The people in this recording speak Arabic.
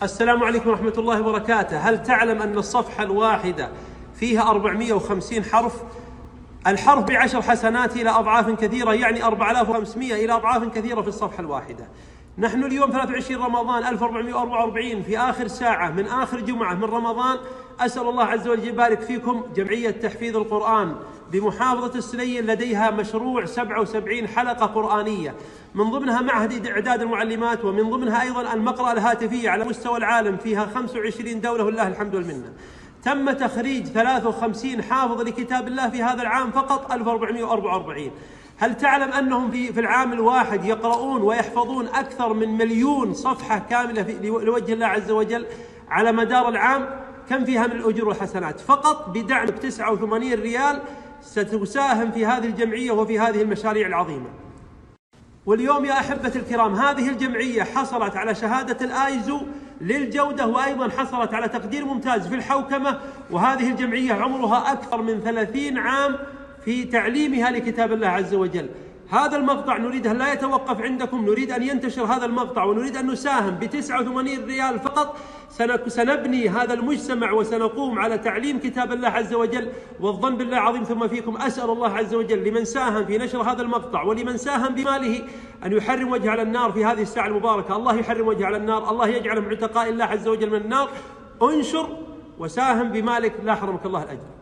السلام عليكم ورحمة الله وبركاته. هل تعلم أن الصفحة الواحدة فيها 450 حرف؟ الحرف ب10 حسنات إلى أضعاف كثيرة، يعني 4500 إلى أضعاف كثيرة في الصفحة الواحدة. نحن اليوم 23 رمضان 1444 في آخر ساعة من آخر جمعة من رمضان. أسأل الله عز وجل يبارك فيكم. جمعية تحفيظ القرآن بمحافظة السليل لديها مشروع 77 حلقة قرآنية، من ضمنها معهد إعداد المعلمات، ومن ضمنها أيضا المقرأة الهاتفية على مستوى العالم، فيها 25 دولة والله الحمد والمنة. تم تخريج 53 حافظ لكتاب الله في هذا العام فقط 1444. هل تعلم أنهم في العام الواحد يقرؤون ويحفظون أكثر من 1,000,000 صفحة كاملة لوجه الله عز وجل على مدار العام؟ كم فيها من الأجور والحسنات؟ فقط بدعم 89 ريال ستساهم في هذه الجمعية وفي هذه المشاريع العظيمة. واليوم يا أحبة الكرام، هذه الجمعية حصلت على شهادة الآيزو للجودة، وأيضا حصلت على تقدير ممتاز في الحوكمة. وهذه الجمعية عمرها أكثر من 30 عام في تعليمها لكتاب الله عز وجل. هذا المقطع نريد أن لا يتوقف عندكم، نريد أن ينتشر هذا المقطع، ونريد أن نساهم ب89 ريال فقط. سنبني هذا المجتمع وسنقوم على تعليم كتاب الله عز وجل، والظن بالله عظيم ثم فيكم. أسأل الله عز وجل لمن ساهم في نشر هذا المقطع ولمن ساهم بماله أن يحرم وجهه على النار في هذه الساعة المباركة. الله يحرم وجهه على النار، الله يجعل من عتقاء الله عز وجل من النار. انشر وساهم بمالك، لا حرمك الله الأجر.